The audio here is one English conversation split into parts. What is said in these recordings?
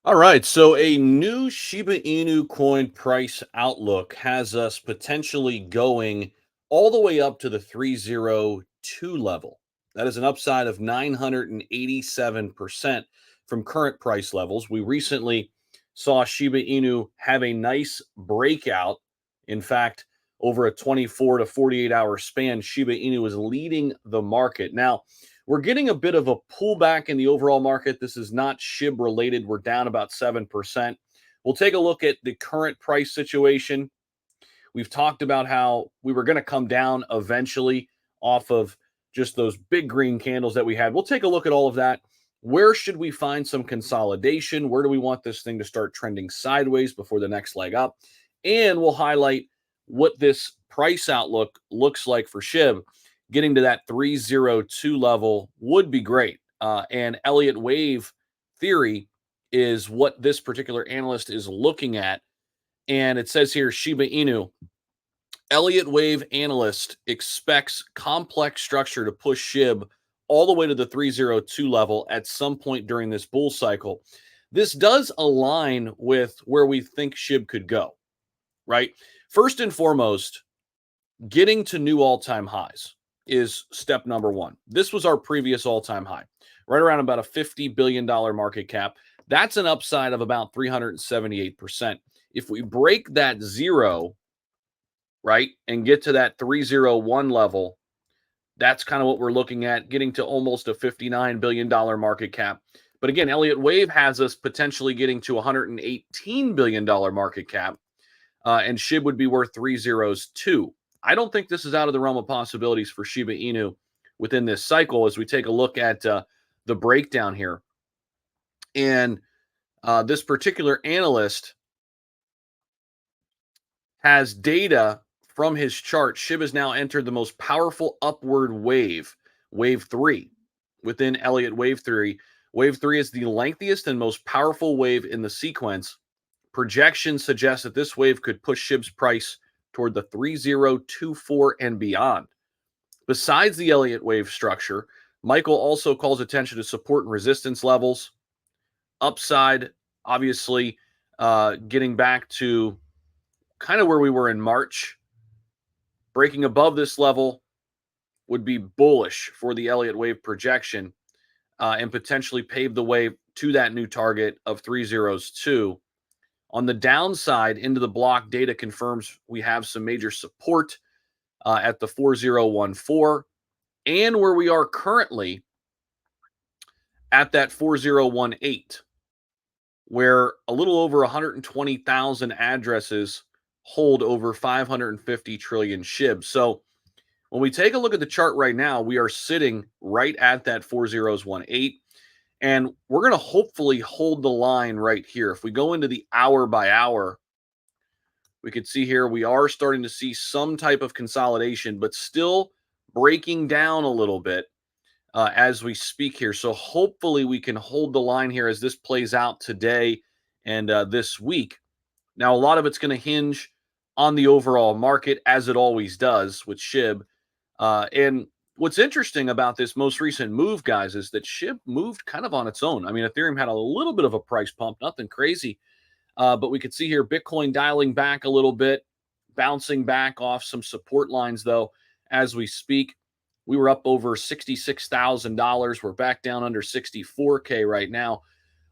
All right, so a new Shiba Inu coin price outlook has us potentially going all the way up to the 302 level. That is an upside of 987% from current price levels. We recently saw Shiba Inu have a nice breakout. In fact, over a 24 to 48-hour span, Shiba Inu is leading the market. Now, we're getting a bit of a pullback in the overall market. This is not SHIB related. We're down about 7%. We'll take a look at the current price situation. We've talked about how we were going to come down eventually off of just those big green candles that we had. We'll take a look at all of that. Where should we find some consolidation? Where do we want this thing to start trending sideways before the next leg up? And we'll highlight what this price outlook looks like for SHIB. Getting to that 302 level would be great. And Elliott wave theory is what this particular analyst is looking at. And it says here Shiba Inu, Elliott wave analyst expects complex structure to push SHIB all the way to the 302 level at some point during this bull cycle. This does align with where we think SHIB could go, right? First and foremost, getting to new all-time highs is step number one. This was our previous all-time high, right around about a $50 billion market cap. That's an upside of about 378%. If we break that zero, right, and get to that 301 level, that's kind of what we're looking at, getting to almost a $59 billion market cap. But again, Elliott Wave has us potentially getting to $118 billion market cap, and SHIB would be worth three zeros too. I don't think this is out of the realm of possibilities for Shiba Inu within this cycle as we take a look at the breakdown here. And this particular analyst has data from his chart. SHIB has now entered the most powerful upward wave, wave 3, within Elliott wave theory. Wave 3 is the lengthiest and most powerful wave in the sequence. Projections suggest that this wave could push SHIB's price toward the 3024 and beyond. Besides the Elliott wave structure, Michael also calls attention to support and resistance levels. Upside, obviously, getting back to kind of where we were in March. Breaking above this level would be bullish for the Elliott wave projection and potentially pave the way to that new target of 302. On the downside, into the block, data confirms we have some major support at the 4014 and where we are currently at that 4018, where a little over 120,000 addresses hold over 550 trillion SHIB. So when we take a look at the chart right now, we are sitting right at that 4018. And we're going to hopefully hold the line right here. If we go into the hour by hour, we could see here we are starting to see some type of consolidation, but still breaking down a little bit as we speak here. So hopefully we can hold the line here as this plays out today and this week. Now, a lot of it's going to hinge on the overall market, as it always does with SHIB. And what's interesting about this most recent move, guys, is that SHIB moved kind of on its own. I mean, Ethereum had a little bit of a price pump, nothing crazy. But we could see here Bitcoin dialing back a little bit, bouncing back off some support lines, though, as we speak. We were up over $66,000. We're back down under 64K right now.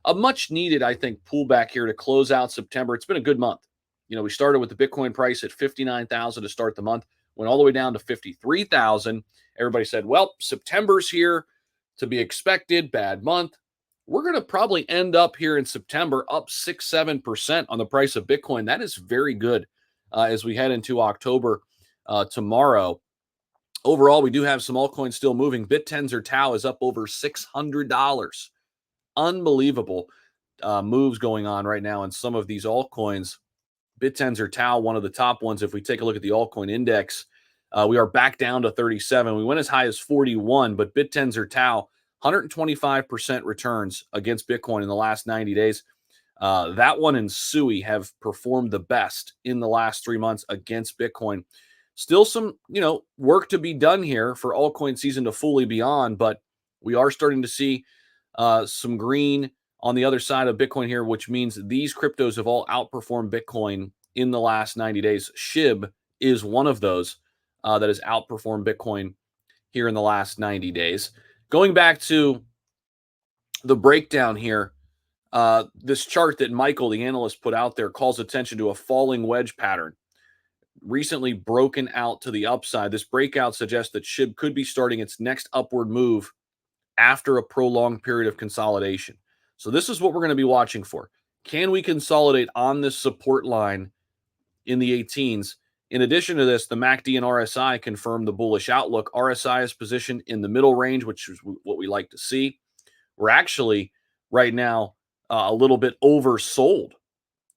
A much needed, I think, pullback here to close out September. It's been a good month. You know, we started with the Bitcoin price at 59,000 to start the month, went all the way down to 53,000. Everybody said, well, September's here, to be expected, bad month. We're going to probably end up here in September up 6-7% on the price of Bitcoin. That is very good as we head into October tomorrow. Overall, we do have some altcoins still moving. BitTenzer Tau is up over $600. Unbelievable moves going on right now in some of these altcoins. BitTenzer Tau, one of the top ones. If we take a look at the altcoin index, we are back down to 37. We went as high as 41, but BitTenzer Tau, 125% returns against Bitcoin in the last 90 days. That one and Sui have performed the best in the last 3 months against Bitcoin. Still some, work to be done here for altcoin season to fully be on, but we are starting to see some green on the other side of Bitcoin here, which means these cryptos have all outperformed Bitcoin in the last 90 days. SHIB is one of those that has outperformed Bitcoin here in the last 90 days. Going back to the breakdown here, this chart that Michael, the analyst, put out there calls attention to a falling wedge pattern recently broken out to the upside. This breakout suggests that SHIB could be starting its next upward move after a prolonged period of consolidation. So this is what we're going to be watching for. Can we consolidate on this support line in the 18s? In addition to this, the MACD and RSI confirm the bullish outlook. RSI is positioned in the middle range, which is what we like to see. We're actually right now a little bit oversold.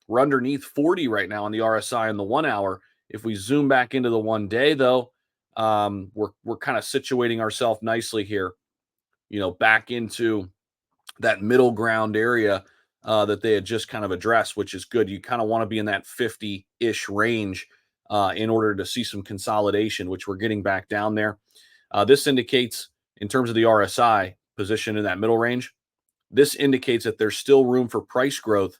We're underneath 40 right now on the RSI in the 1 hour. If we zoom back into the 1 day, though, we're kind of situating ourselves nicely here, back into that middle ground area that they had just kind of addressed, which is good. You kind of want to be in that 50-ish range in order to see some consolidation, which we're getting back down there. This indicates, in terms of the RSI position in that middle range, this indicates that there's still room for price growth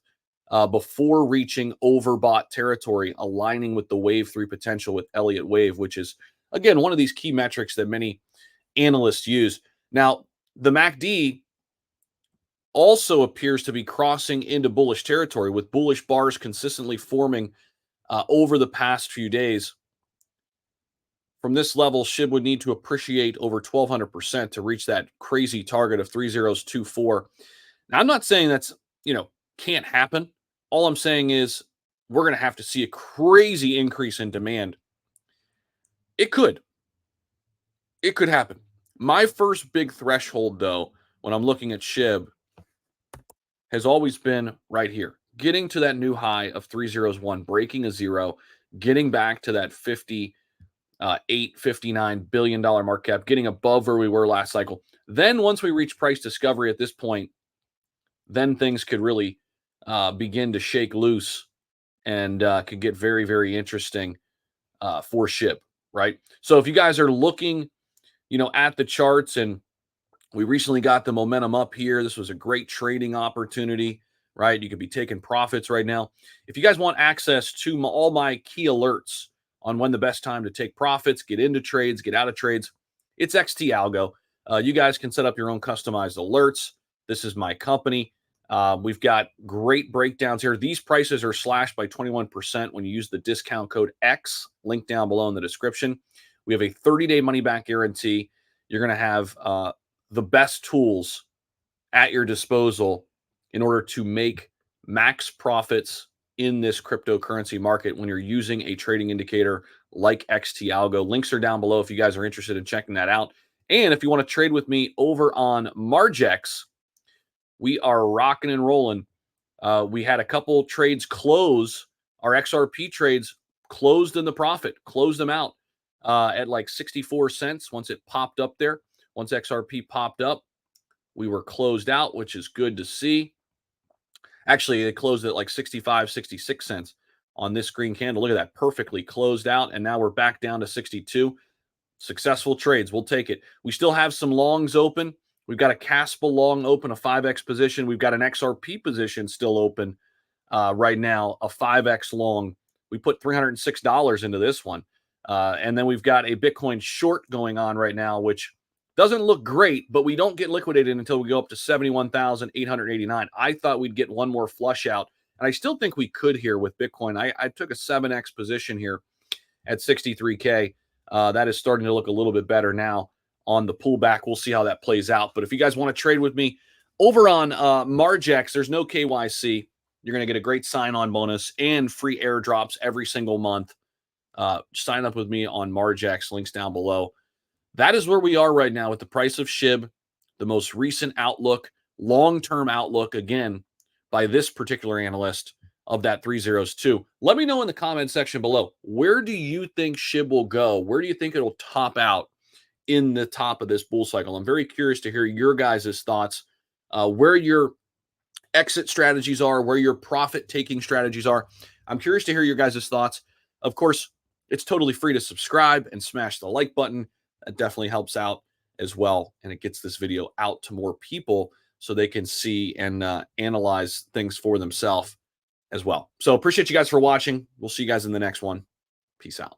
before reaching overbought territory, aligning with the wave 3 potential with Elliott wave, which is, again, one of these key metrics that many analysts use. Now, the MACD also appears to be crossing into bullish territory, with bullish bars consistently forming over the past few days. From this level, SHIB would need to appreciate over 1,200% to reach that crazy target of 3024. Now, I'm not saying that's, can't happen. All I'm saying is we're going to have to see a crazy increase in demand. It could happen. My first big threshold, though, when I'm looking at SHIB, has always been right here, getting to that new high of 301, breaking a zero, getting back to that $59 billion market cap, getting above where we were last cycle. Then once we reach price discovery at this point, then things could really begin to shake loose and could get very, very interesting for SHIB, right? So if you guys are looking, at the charts, and we recently got the momentum up here, this was a great trading opportunity, right? You could be taking profits right now. If you guys want access to all my key alerts on when the best time to take profits, get into trades, get out of trades, it's XT Algo. You guys can set up your own customized alerts. This is my company. We've got great breakdowns here. These prices are slashed by 21% when you use the discount code X, link down below in the description. We have a 30-day money-back guarantee. You're going to have the best tools at your disposal in order to make max profits in this cryptocurrency market when you're using a trading indicator like XT Algo. Links are down below if you guys are interested in checking that out. And if you want to trade with me over on Margex, we are rocking and rolling. We had a couple trades close. Our XRP trades closed in the profit, closed them out at like 64 cents once it popped up there. Once XRP popped up, we were closed out, which is good to see. Actually, it closed at like 65, 66 cents on this green candle. Look at that, perfectly closed out. And now we're back down to 62. Successful trades. We'll take it. We still have some longs open. We've got a Caspa long open, a 5X position. We've got an XRP position still open right now, a 5X long. We put $306 into this one. And then we've got a Bitcoin short going on right now, which doesn't look great, but we don't get liquidated until we go up to 71,889. I thought we'd get one more flush out, and I still think we could here with Bitcoin. I took a 7X position here at 63K. That is starting to look a little bit better now on the pullback. We'll see how that plays out. But if you guys want to trade with me over on Margex, there's no KYC. You're going to get a great sign-on bonus and free airdrops every single month. Sign up with me on Margex. Links down below. That is where we are right now with the price of SHIB, the most recent outlook, long-term outlook, again, by this particular analyst of that 302. Let me know in the comment section below, where do you think SHIB will go? Where do you think it'll top out in the top of this bull cycle? I'm very curious to hear your guys' thoughts, where your exit strategies are, where your profit-taking strategies are. I'm curious to hear your guys' thoughts. Of course, it's totally free to subscribe and smash the like button. That definitely helps out as well, and it gets this video out to more people so they can see and analyze things for themselves as well. So appreciate you guys for watching. We'll see you guys in the next one. Peace out.